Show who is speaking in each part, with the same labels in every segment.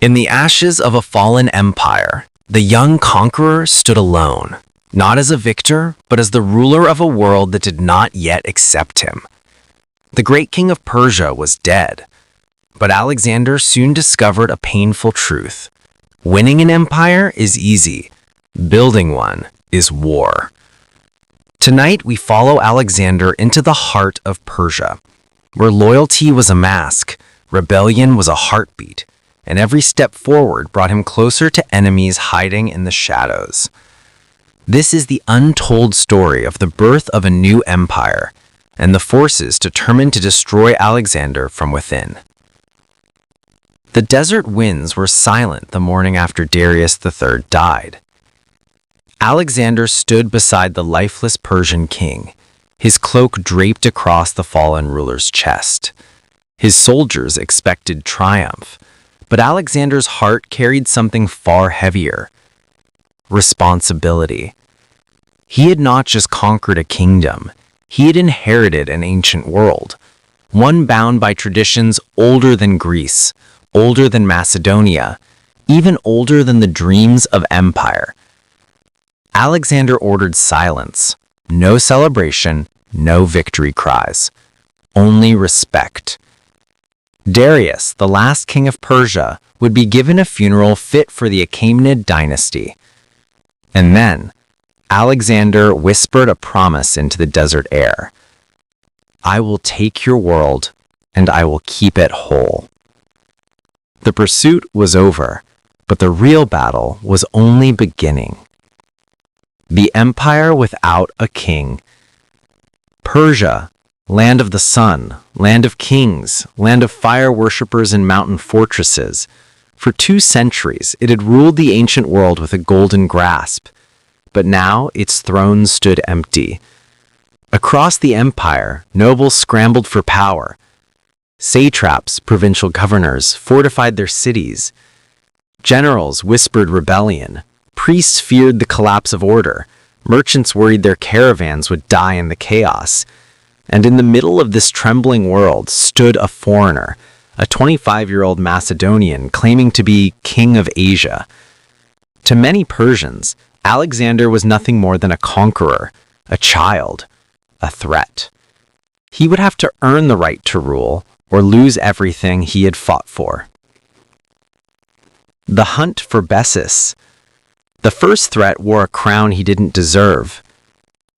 Speaker 1: In the ashes of a fallen empire, the young conqueror stood alone, not as a victor, but as the ruler of a world that did not yet accept him. The great king of Persia was dead, but Alexander soon discovered a painful truth. Winning an empire is easy. Building one is war. Tonight, we follow Alexander into the heart of Persia, where loyalty was a mask, rebellion was a heartbeat, and every step forward brought him closer to enemies hiding in the shadows. This is the untold story of the birth of a new empire and the forces determined to destroy Alexander from within. The desert winds were silent the morning after Darius III died. Alexander stood beside the lifeless Persian king, his cloak draped across the fallen ruler's chest. His soldiers expected triumph, but Alexander's heart carried something far heavier: responsibility. He had not just conquered a kingdom, he had inherited an ancient world, one bound by traditions older than Greece, older than Macedonia, even older than the dreams of empire. Alexander ordered silence, no celebration, no victory cries, only respect. Darius, the last king of Persia, would be given a funeral fit for the Achaemenid dynasty. And then, Alexander whispered a promise into the desert air. "I will take your world, and I will keep it whole." The pursuit was over, but the real battle was only beginning. The empire without a king. Persia, land of the sun, land of kings, land of fire worshippers and mountain fortresses. For 2 centuries, it had ruled the ancient world with a golden grasp, but now its throne stood empty. Across the empire, nobles scrambled for power. Satraps, provincial governors, fortified their cities. Generals whispered rebellion. Priests feared the collapse of order. Merchants worried their caravans would die in the chaos. And in the middle of this trembling world stood a foreigner, a 25-year-old Macedonian claiming to be king of Asia. To many Persians, Alexander was nothing more than a conqueror, a child, a threat. He would have to earn the right to rule or lose everything he had fought for. The hunt for Bessus. The first threat wore a crown he didn't deserve.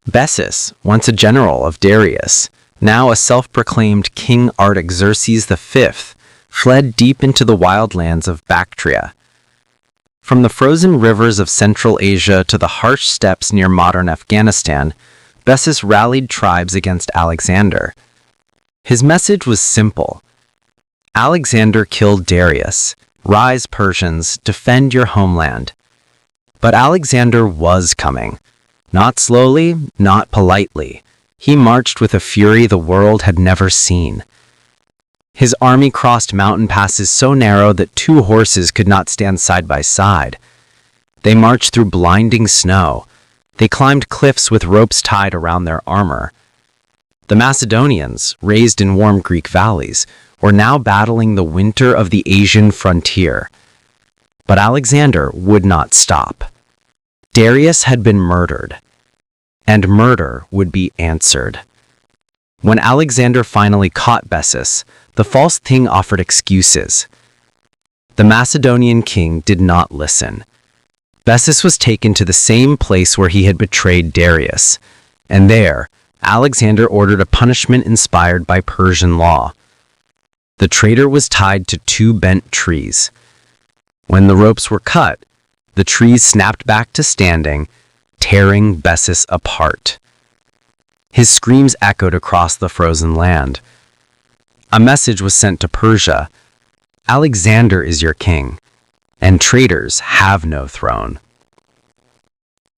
Speaker 1: Bessus, once a general of Darius, now a self-proclaimed King Artaxerxes V, fled deep into the wildlands of Bactria. From the frozen rivers of Central Asia to the harsh steppes near modern Afghanistan, Bessus rallied tribes against Alexander. His message was simple. Alexander killed Darius. Rise, Persians, defend your homeland. But Alexander was coming. Not slowly, not politely. He marched with a fury the world had never seen. His army crossed mountain passes so narrow that 2 horses could not stand side by side. They marched through blinding snow. They climbed cliffs with ropes tied around their armor. The Macedonians, raised in warm Greek valleys, were now battling the winter of the Asian frontier. But Alexander would not stop. Darius had been murdered, and murder would be answered. When Alexander finally caught Bessus, the false king offered excuses. The Macedonian king did not listen. Bessus was taken to the same place where he had betrayed Darius, and there, Alexander ordered a punishment inspired by Persian law. The traitor was tied to 2 bent trees. When the ropes were cut, the trees snapped back to standing, tearing Bessus apart. His screams echoed across the frozen land. A message was sent to Persia. Alexander is your king, and traitors have no throne.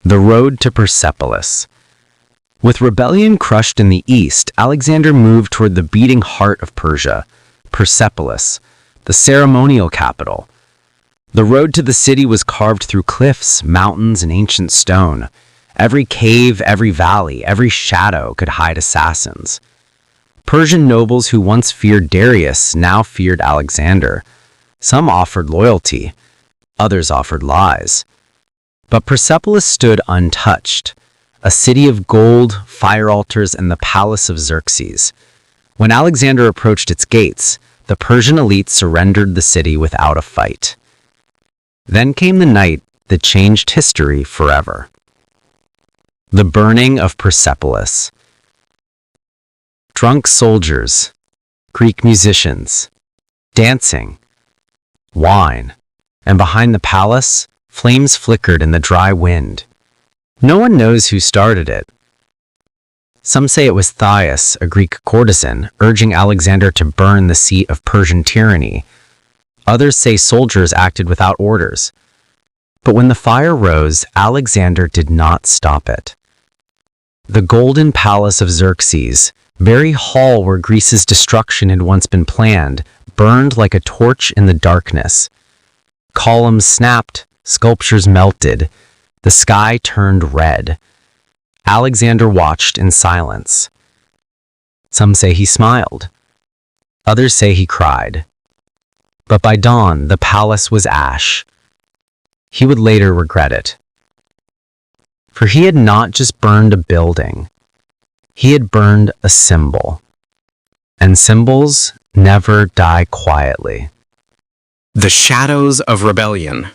Speaker 1: The road to Persepolis. With rebellion crushed in the east, Alexander moved toward the beating heart of Persia, Persepolis, the ceremonial capital. The road to the city was carved through cliffs, mountains, and ancient stone. Every cave, every valley, every shadow could hide assassins. Persian nobles who once feared Darius now feared Alexander. Some offered loyalty, others offered lies. But Persepolis stood untouched, a city of gold, fire altars, and the palace of Xerxes. When Alexander approached its gates, the Persian elite surrendered the city without a fight. Then came the night that changed history forever. The burning of Persepolis. Drunk soldiers, Greek musicians, dancing, wine, and behind the palace, flames flickered in the dry wind. No one knows who started it. Some say it was Thias, a Greek courtesan, urging Alexander to burn the seat of Persian tyranny. Others say soldiers acted without orders. But when the fire rose, Alexander did not stop it. The golden palace of Xerxes, very hall where Greece's destruction had once been planned, burned like a torch in the darkness. Columns snapped, sculptures melted, the sky turned red. Alexander watched in silence. Some say he smiled. Others say he cried. But by dawn, the palace was ash. He would later regret it. For he had not just burned a building. He had burned a symbol. And symbols never die quietly.
Speaker 2: The shadows of rebellion.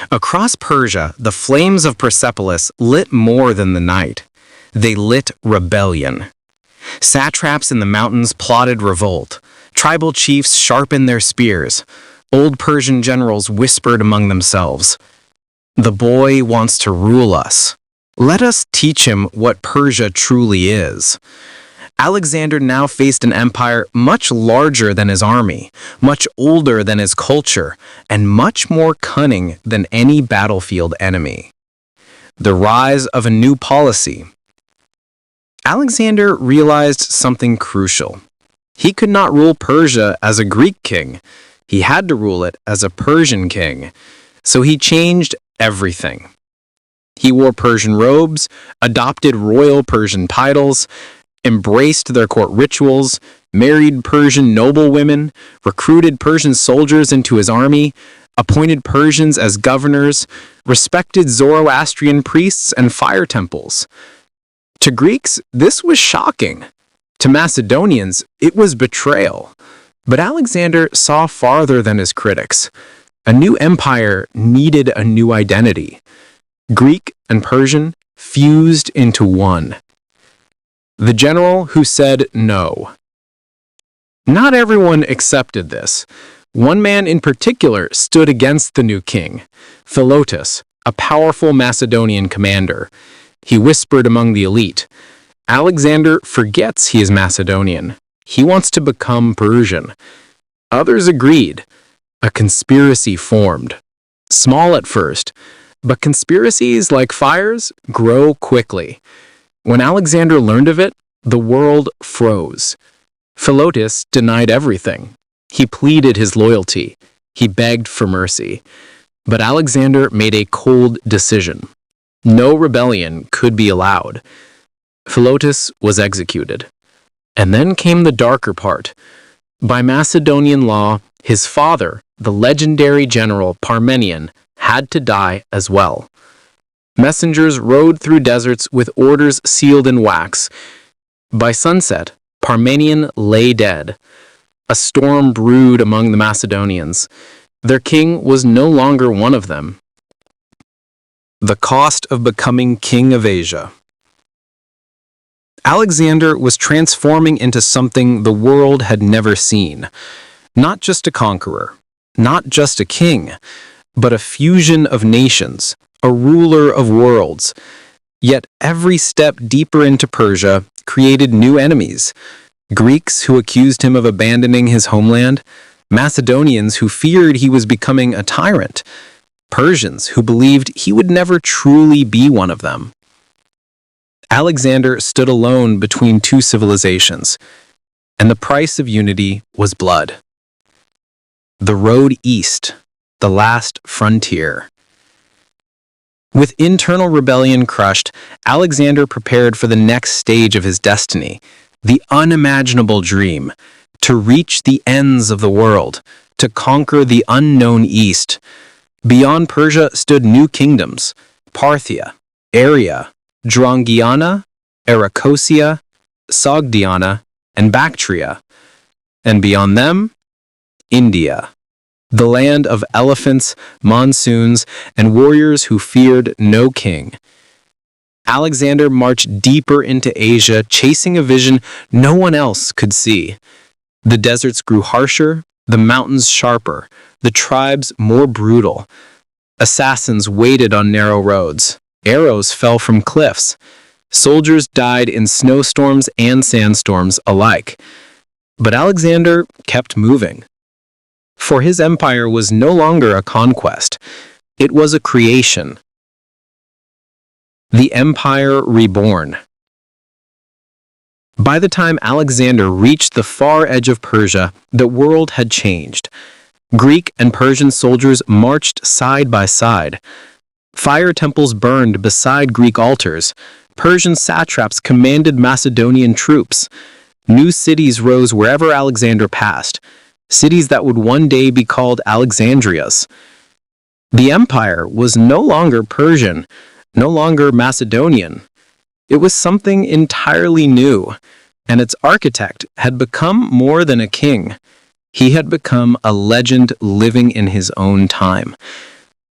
Speaker 2: Across Persia, the flames of Persepolis lit more than the night. They lit rebellion. Satraps in the mountains plotted revolt. Tribal chiefs sharpened their spears. Old Persian generals whispered among themselves, "The boy wants to rule us. Let us teach him what Persia truly is." Alexander now faced an empire much larger than his army, much older than his culture, and much more cunning than any battlefield enemy. The rise of a new policy. Alexander realized something crucial. He could not rule Persia as a Greek king. He had to rule it as a Persian king. So he changed everything. He wore Persian robes, adopted royal Persian titles, embraced their court rituals, married Persian noblewomen, recruited Persian soldiers into his army, appointed Persians as governors, respected Zoroastrian priests and fire temples. To Greeks, this was shocking. To Macedonians, it was betrayal. But Alexander saw farther than his critics. A new empire needed a new identity. Greek and Persian fused into one. The general who said no. Not everyone accepted this. One man in particular stood against the new king, Philotas, a powerful Macedonian commander. He whispered among the elite, "Alexander forgets he is Macedonian. He wants to become Persian." Others agreed. A conspiracy formed. Small at first, but conspiracies, like fires, grow quickly. When Alexander learned of it, the world froze. Philotas denied everything. He pleaded his loyalty. He begged for mercy. But Alexander made a cold decision. No rebellion could be allowed. Philotas was executed. And then came the darker part. By Macedonian law, his father, the legendary general Parmenion, had to die as well. Messengers rode through deserts with orders sealed in wax. By sunset, Parmenion lay dead. A storm brewed among the Macedonians. Their king was no longer one of them. The cost of becoming king of Asia. Alexander was transforming into something the world had never seen. Not just a conqueror, not just a king, but a fusion of nations, a ruler of worlds. Yet every step deeper into Persia created new enemies. Greeks who accused him of abandoning his homeland, Macedonians who feared he was becoming a tyrant, Persians who believed he would never truly be one of them. Alexander stood alone between two civilizations, and the price of unity was blood. The road east, the last frontier. With internal rebellion crushed, Alexander prepared for the next stage of his destiny, the unimaginable dream, to reach the ends of the world, to conquer the unknown East. Beyond Persia stood new kingdoms: Parthia, Aria, Drangiana, Arachosia, Sogdiana, and Bactria. And beyond them, India, the land of elephants, monsoons, and warriors who feared no king. Alexander marched deeper into Asia, chasing a vision no one else could see. The deserts grew harsher, the mountains sharper, the tribes more brutal. Assassins waited on narrow roads. Arrows fell from cliffs. Soldiers died in snowstorms and sandstorms alike. But Alexander kept moving. For his empire was no longer a conquest. It was a creation. The Empire Reborn. By the time Alexander reached the far edge of Persia, the world had changed. Greek and Persian soldiers marched side by side. Fire temples burned beside Greek altars. Persian satraps commanded Macedonian troops. New cities rose wherever Alexander passed, cities that would one day be called Alexandrias. The empire was no longer Persian, no longer Macedonian. It was something entirely new, and its architect had become more than a king. He had become a legend living in his own time.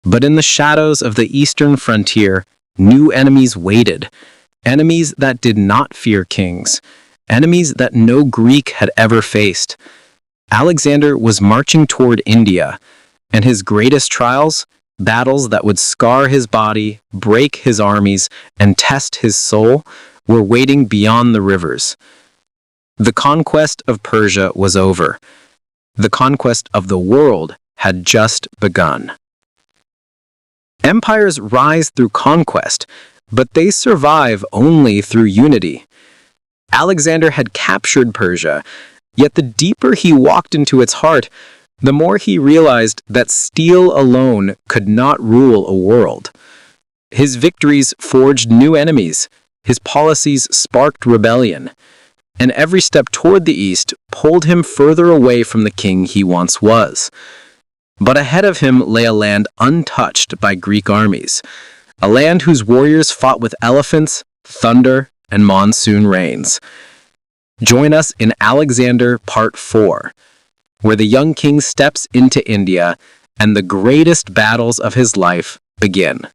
Speaker 2: But in the shadows of the eastern frontier, new enemies waited, enemies that did not fear kings, enemies that no Greek had ever faced. Alexander was marching toward India, and his greatest trials, battles that would scar his body, break his armies, and test his soul, were waiting beyond the rivers. The conquest of Persia was over. The conquest of the world had just begun. Empires rise through conquest, but they survive only through unity. Alexander had captured Persia, yet the deeper he walked into its heart, the more he realized that steel alone could not rule a world. His victories forged new enemies, his policies sparked rebellion, and every step toward the east pulled him further away from the king he once was. But ahead of him lay a land untouched by Greek armies, a land whose warriors fought with elephants, thunder, and monsoon rains. Join us in Alexander Part 4, where the young king steps into India and the greatest battles of his life begin.